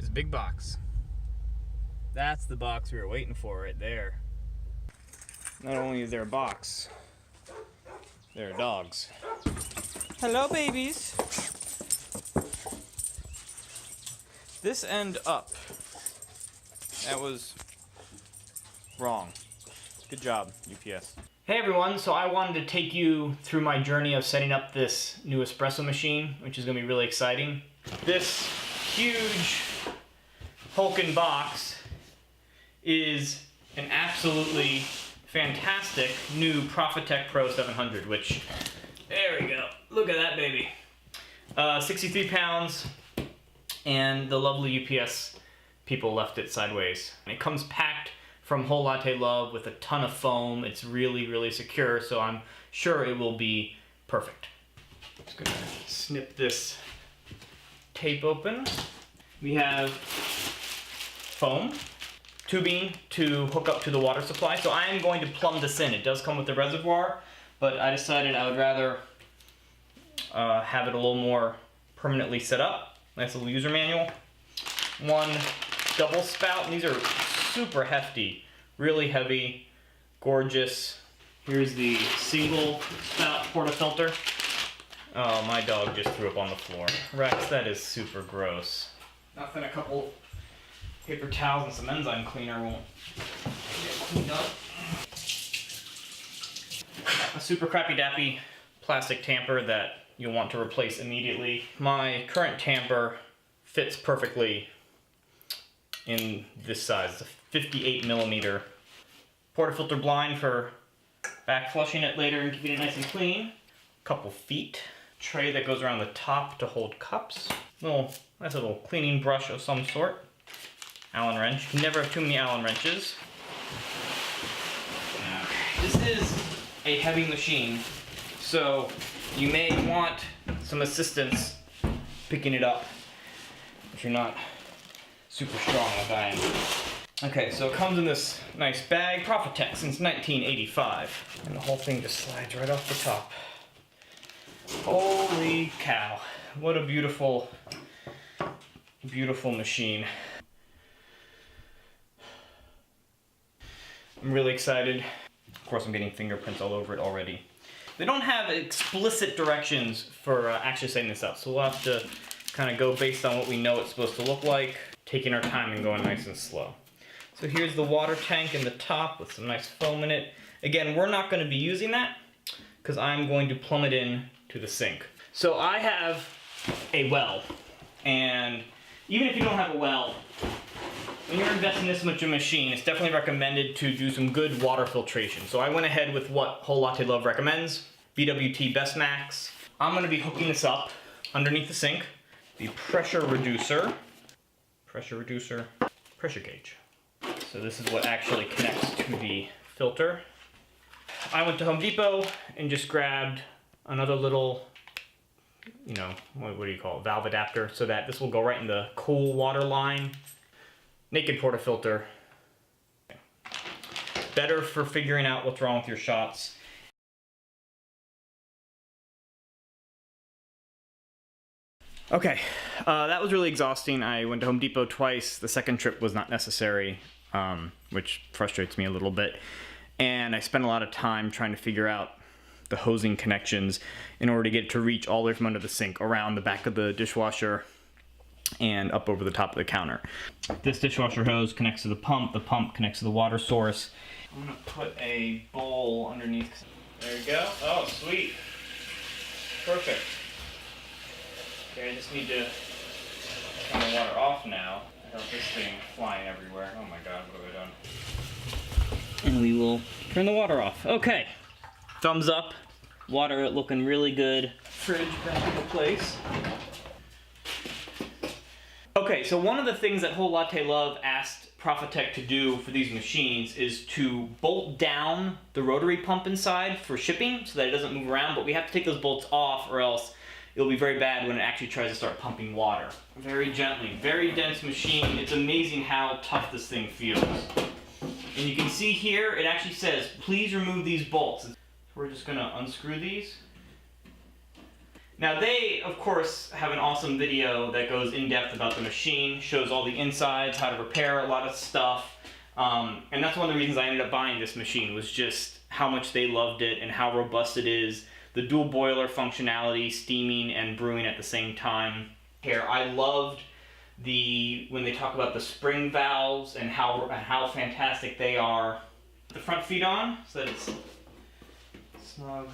boxes, big box. That's the box we were waiting for right there. Not only is there a box, there are dogs. Hello, babies. This end up. That was wrong. Good job, UPS. Hey everyone, so I wanted to take you through my journey of setting up this new espresso machine, which is going to be really exciting. This huge hulking box is an absolutely fantastic new Profitec Pro 700, which, there we go. Look at that baby. 63 pounds, and the lovely UPS people left it sideways. And it comes packed from Whole Latte Love with a ton of foam. It's really, really secure, so I'm sure it will be perfect. Just gonna snip this tape open. We have foam, tubing to hook up to the water supply. So I am going to plumb this in. It does come with the reservoir, but I decided I would rather have it a little more permanently set up. Nice little user manual. One double spout, and these are super hefty, really heavy, gorgeous. Here's the single spout portafilter. Oh, my dog just threw up on the floor. Rex, that is super gross. Nothing a couple paper towels and some enzyme cleaner won't get cleaned up. A super crappy dappy plastic tamper that you'll want to replace immediately. My current tamper fits perfectly in this size. It's a 58 millimeter portafilter blind for back flushing it later and keeping it nice and clean. Couple feet. Tray that goes around the top to hold cups. Nice little cleaning brush of some sort. Allen wrench. You can never have too many Allen wrenches. Okay. This is a heavy machine, so you may want some assistance picking it up if you're not super strong like I am. Okay, so it comes in this nice bag, Profitec since 1985, and the whole thing just slides right off the top. Holy cow, what a beautiful, beautiful machine. I'm really excited. Of course, I'm getting fingerprints all over it already. They don't have explicit directions for actually setting this up, so we'll have to kind of go based on what we know it's supposed to look like, taking our time and going nice and slow. So here's the water tank in the top with some nice foam in it. Again, we're not going to be using that because I'm going to plumb it in to the sink. So I have a well, and even if you don't have a well, when you're investing this much in a machine, it's definitely recommended to do some good water filtration. So I went ahead with what Whole Latte Love recommends, VWT Best Max. I'm going to be hooking this up underneath the sink, the pressure reducer, pressure gauge. So this is what actually connects to the filter. I went to Home Depot and just grabbed another little, you know, what do you call it, valve adapter, so that this will go right in the cool water line. Naked portafilter. Better for figuring out what's wrong with your shots. Okay, that was really exhausting. I went to Home Depot twice. The second trip was not necessary, which frustrates me a little bit. And I spent a lot of time trying to figure out the hosing connections in order to get it to reach all the way from under the sink, around the back of the dishwasher, and up over the top of the counter. This dishwasher hose connects to the pump connects to the water source. I'm gonna put a bowl underneath. There you go. Oh, sweet. Perfect. Okay, I just need to turn the water off now. I got this thing flying everywhere. Oh my god, what have I done? And we will turn the water off. Okay. Thumbs up. Water looking really good. Fridge back into place. Okay, so one of the things that Whole Latte Love asked Profitec to do for these machines is to bolt down the rotary pump inside for shipping so that it doesn't move around, but we have to take those bolts off or else it'll be very bad when it actually tries to start pumping water. Very gently, very dense machine. It's amazing how tough this thing feels. And you can see here, it actually says, please remove these bolts. We're just gonna unscrew these. Now they, of course, have an awesome video that goes in depth about the machine, shows all the insides, how to repair a lot of stuff. And that's one of the reasons I ended up buying this machine, was just how much they loved it and how robust it is. The dual boiler functionality, steaming and brewing at the same time. Here, I loved when they talk about the spring valves and how fantastic they are. The front feet on so that it's snug.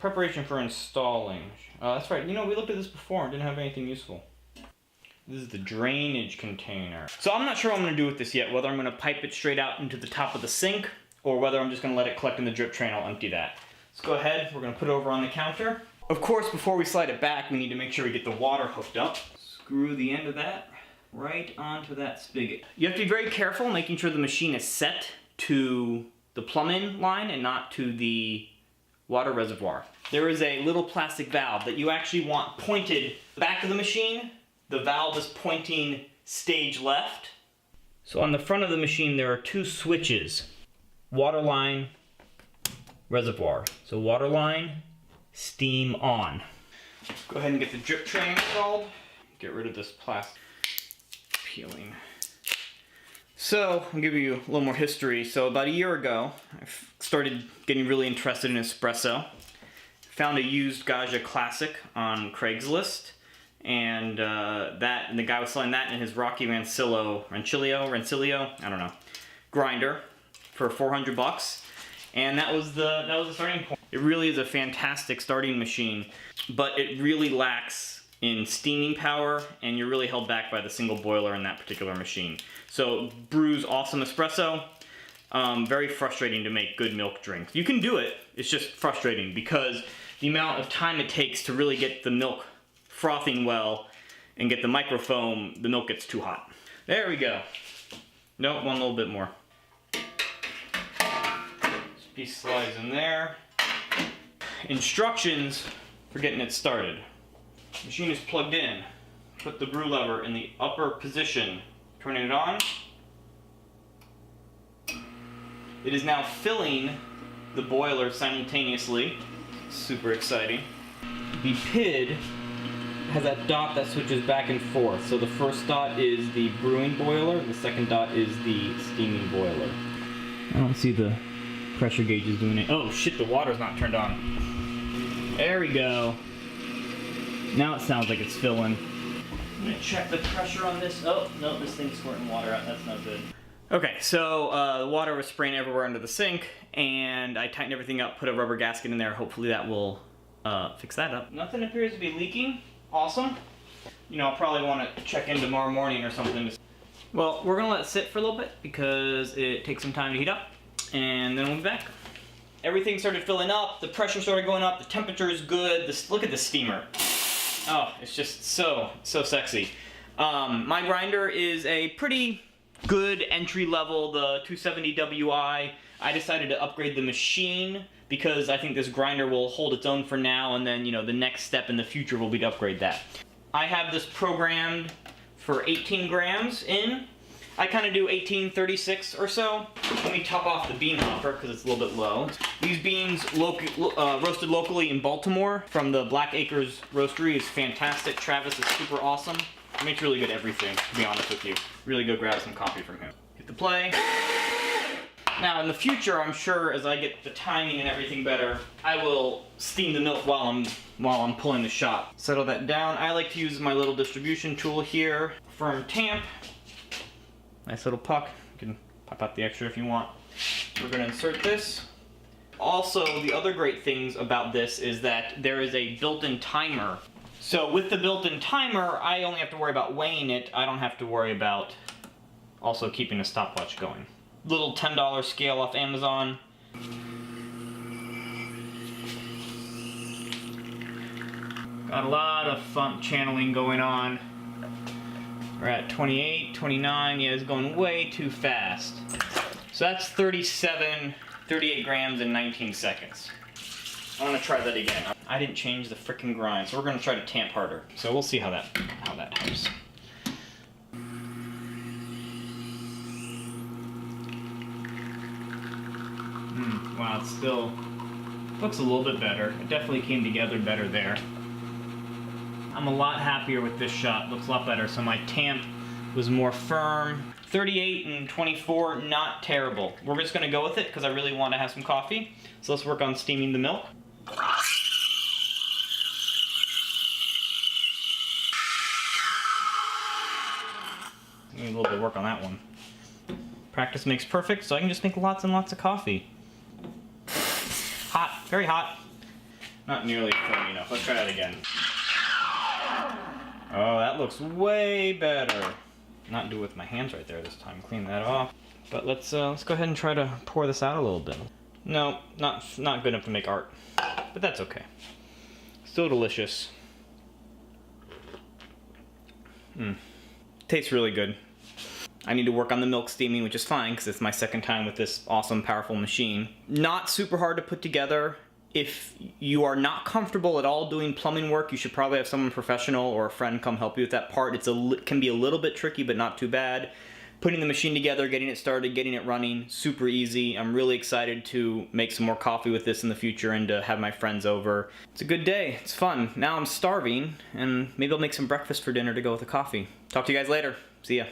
Preparation for installing. That's right, you know, we looked at this before and didn't have anything useful. This is the drainage container. So I'm not sure what I'm gonna do with this yet, whether I'm gonna pipe it straight out into the top of the sink or whether I'm just gonna let it collect in the drip tray and I'll empty that. Let's go ahead, we're gonna put it over on the counter. Of course, before we slide it back, we need to make sure we get the water hooked up. Screw the end of that right onto that spigot. You have to be very careful making sure the machine is set to the plumbing line and not to the water reservoir. There is a little plastic valve that you actually want pointed back of the machine. The valve is pointing stage left. So on the front of the machine there are two switches. Water line, reservoir. So water line, steam on. Go ahead and get the drip tray installed. Get rid of this plastic peeling. So, I'll give you a little more history. So about a year ago, I started getting really interested in espresso. Found a used Gaja Classic on Craigslist, and the guy was selling that in his Rocky Rancilio, I don't know, grinder for 400 bucks, and that was the starting point. It really is a fantastic starting machine, but it really lacks in steaming power, and you're really held back by the single boiler in that particular machine. So brews awesome espresso, very frustrating to make good milk drinks. You can do it, it's just frustrating because the amount of time it takes to really get the milk frothing well and get the microfoam, the milk gets too hot. There we go. Nope, one little bit more. This piece slides in there. Instructions for getting it started. Machine is plugged in. Put the brew lever in the upper position. Turning it on. It is now filling the boiler simultaneously. Super exciting. The PID has that dot that switches back and forth. So the first dot is the brewing boiler, and the second dot is the steaming boiler. I don't see the pressure gauges doing it. Oh shit, the water's not turned on. There we go. Now it sounds like it's filling. I'm gonna check the pressure on this. Oh, no, this thing's squirting water out. That's not good. Okay, so the water was spraying everywhere under the sink, and I tightened everything up, put a rubber gasket in there. Hopefully that will fix that up. Nothing appears to be leaking. Awesome. You know, I'll probably want to check in tomorrow morning or something. Well, we're gonna let it sit for a little bit because it takes some time to heat up, and then we'll be back. Everything started filling up, the pressure started going up, the temperature is good. Look at the steamer. Oh, it's just so sexy. My grinder is a pretty good entry level, the 270 WI. I decided to upgrade the machine because I think this grinder will hold its own for now, and then, you know, the next step in the future will be to upgrade that. I have this programmed for 18 grams in. I kind of do 1836 or so. Let me top off the bean hopper because it's a little bit low. These beans roasted locally in Baltimore from the Black Acres Roastery is fantastic. Travis is super awesome. He makes really good everything, to be honest with you. Really go grab some coffee from him. Hit the play. Now in the future, I'm sure as I get the timing and everything better, I will steam the milk while I'm pulling the shot. Settle that down. I like to use my little distribution tool here. Firm tamp. Nice little puck. You can pop out the extra if you want. We're going to insert this. Also, the other great things about this is that there is a built-in timer. So with the built-in timer, I only have to worry about weighing it. I don't have to worry about also keeping a stopwatch going. Little $10 scale off Amazon. Got a lot of funk channeling going on. We're at 28, 29, yeah, it's going way too fast. So that's 38 grams in 19 seconds. I want to try that again. I didn't change the frickin' grind, so we're going to try to tamp harder. So we'll see how that helps. Wow, it's still Looks a little bit better. It definitely came together better there. I'm a lot happier with this shot. Looks a lot better. So my tamp was more firm. 38 and 24, not terrible. We're just gonna go with it because I really want to have some coffee. So let's work on steaming the milk. Need a little bit of work on that one. Practice makes perfect, so I can just make lots and lots of coffee. Hot, very hot. Not nearly foamy enough. Let's try that again. Oh, that looks way better. Not do it with my hands right there this time. Clean that off. But let's go ahead and try to pour this out a little bit. No, not good enough to make art, but that's okay. Still delicious. Tastes really good. I need to work on the milk steaming, which is fine because it's my second time with this awesome, powerful machine. Not super hard to put together. If you are not comfortable at all doing plumbing work, you should probably have someone professional or a friend come help you with that part. It can be a little bit tricky, but not too bad. Putting the machine together, getting it started, getting it running, super easy. I'm really excited to make some more coffee with this in the future and to have my friends over. It's a good day, it's fun. Now I'm starving, and maybe I'll make some breakfast for dinner to go with the coffee. Talk to you guys later. See ya.